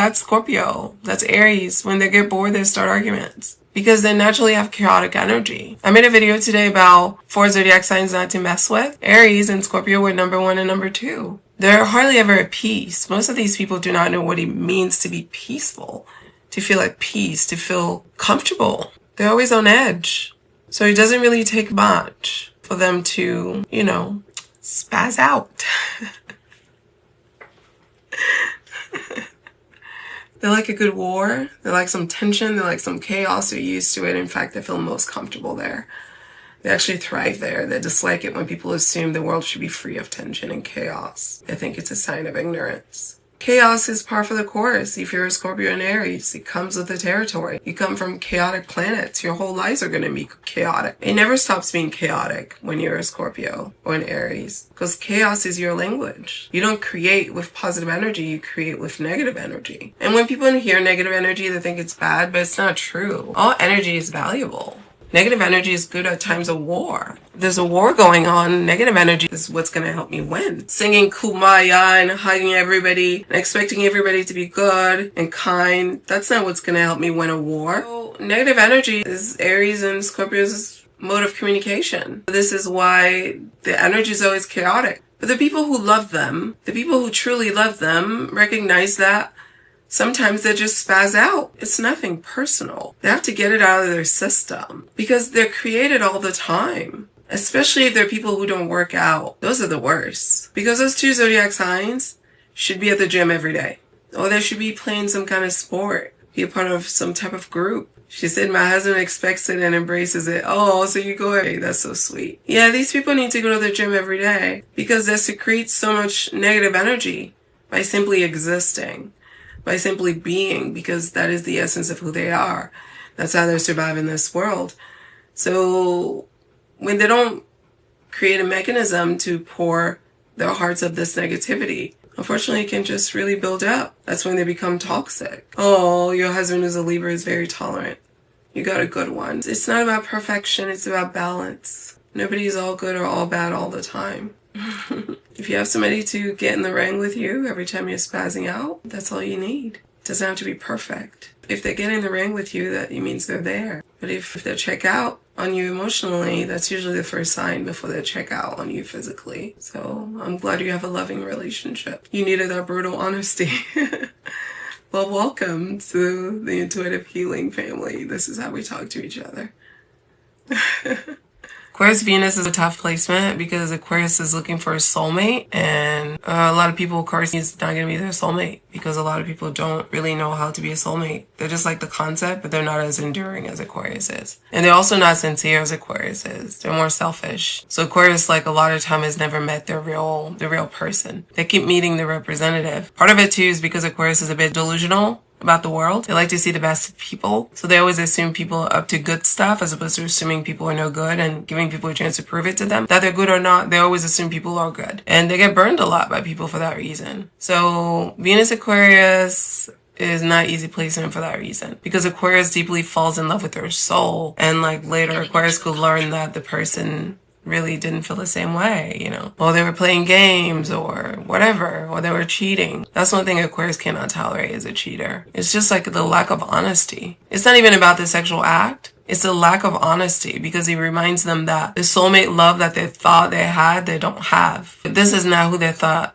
That's Scorpio. That's Aries. When they get bored, they start arguments because they naturally have chaotic energy. I made a video today about 4 zodiac signs not to mess with. Aries and Scorpio were number 1 and number 2. They're hardly ever at peace. Most of these people do not know what it means to be peaceful, to feel at peace, to feel comfortable. They're always on edge. So it doesn't really take much for them to, spaz out. They like a good war. They like some tension. They like some chaos. They're used to it. In fact, they feel most comfortable there. They actually thrive there. They dislike it when people assume the world should be free of tension and chaos. They think it's a sign of ignorance. Chaos is par for the course. If you're a Scorpio and Aries, it comes with the territory. You come from chaotic planets. Your whole lives are going to be chaotic. It never stops being chaotic when you're a Scorpio or an Aries, because chaos is your language. You don't create with positive energy. You create with negative energy. And when people hear negative energy, they think it's bad, but it's not true. All energy is valuable. Negative energy is good at times of war. There's a war going on. Negative energy is what's going to help me win. Singing Kumbaya and hugging everybody and expecting everybody to be good and kind. That's not what's going to help me win a war. So, negative energy is Aries and Scorpio's mode of communication. This is why the energy is always chaotic. But the people who love them, the people who truly love them, recognize that sometimes they just spaz out. It's nothing personal. They have to get it out of their system because they're created all the time. Especially if they're people who don't work out. Those are the worst. Because those 2 zodiac signs should be at the gym every day. Or they should be playing some kind of sport. Be a part of some type of group. She said, my husband expects it and embraces it. Oh, so you go away. That's so sweet. Yeah, these people need to go to the gym every day because they secrete so much negative energy by simply existing. By simply being, because that is the essence of who they are. That's how they survive in this world. So when they don't create a mechanism to pour their hearts of this negativity, unfortunately it can just really build up. That's when they become toxic. Oh, your husband who's a Libra is very tolerant. You got a good one. It's not about perfection, it's about balance. Nobody's all good or all bad all the time. If you have somebody to get in the ring with you every time you're spazzing out, that's all you need. It doesn't have to be perfect. If they get in the ring with you, that means they're there. But if they check out on you emotionally, that's usually the first sign before they check out on you physically. So I'm glad you have a loving relationship. You needed that brutal honesty. Well, welcome to the Intuitive Healing family. This is how we talk to each other. Aquarius Venus is a tough placement because Aquarius is looking for a soulmate, and a lot of people, Aquarius is not going to be their soulmate because a lot of people don't really know how to be a soulmate. They just like the concept, but they're not as enduring as Aquarius is. And they're also not sincere as Aquarius is. They're more selfish. So Aquarius, like a lot of time, has never met the real person. They keep meeting the representative. Part of it too is because Aquarius is a bit delusional about the world. They like to see the best of people. So they always assume people are up to good stuff as opposed to assuming people are no good and giving people a chance to prove it to them. That they're good or not, they always assume people are good. And they get burned a lot by people for that reason. So Venus Aquarius is not easy placement for that reason. Because Aquarius deeply falls in love with their soul. And like later Aquarius could learn that the person really didn't feel the same way, or they were playing games or whatever, or they were cheating. That's one thing Aquarius cannot tolerate is a cheater. It's just like the lack of honesty. It's not even about the sexual act. It's the lack of honesty because he reminds them that the soulmate love that they thought they had, they don't have. This is not who they thought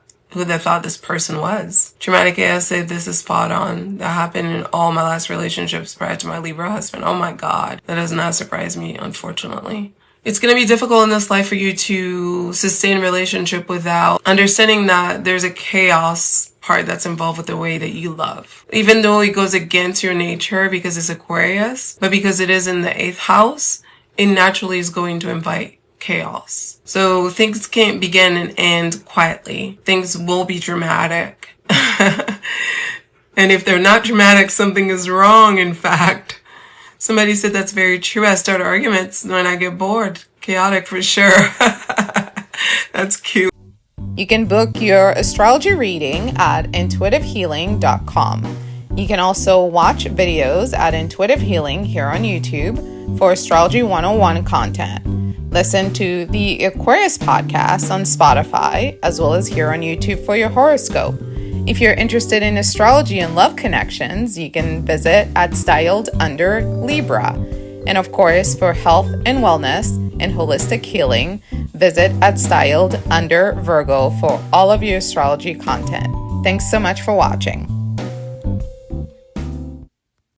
this person was. Traumatic acid, this is spot on. That happened in all my last relationships prior to my Libra husband. Oh my God. That does not surprise me, unfortunately. It's going to be difficult in this life for you to sustain a relationship without understanding that there's a chaos part that's involved with the way that you love. Even though it goes against your nature because it's Aquarius, but because it is in the 8th house, it naturally is going to invite chaos. So things can't begin and end quietly. Things will be dramatic. And if they're not dramatic, something is wrong, in fact. Somebody said that's very true. I start arguments when I get bored. Chaotic for sure. That's cute. You can book your astrology reading at intuitivehealing.com. You can also watch videos at Intuitive Healing here on YouTube for Astrology 101 content. Listen to the Aquarius podcast on Spotify, as well as here on YouTube for your horoscope. If you're interested in astrology and love connections, you can visit at Styled Under Libra. And of course, for health and wellness and holistic healing, visit at Styled Under Virgo for all of your astrology content. Thanks so much for watching.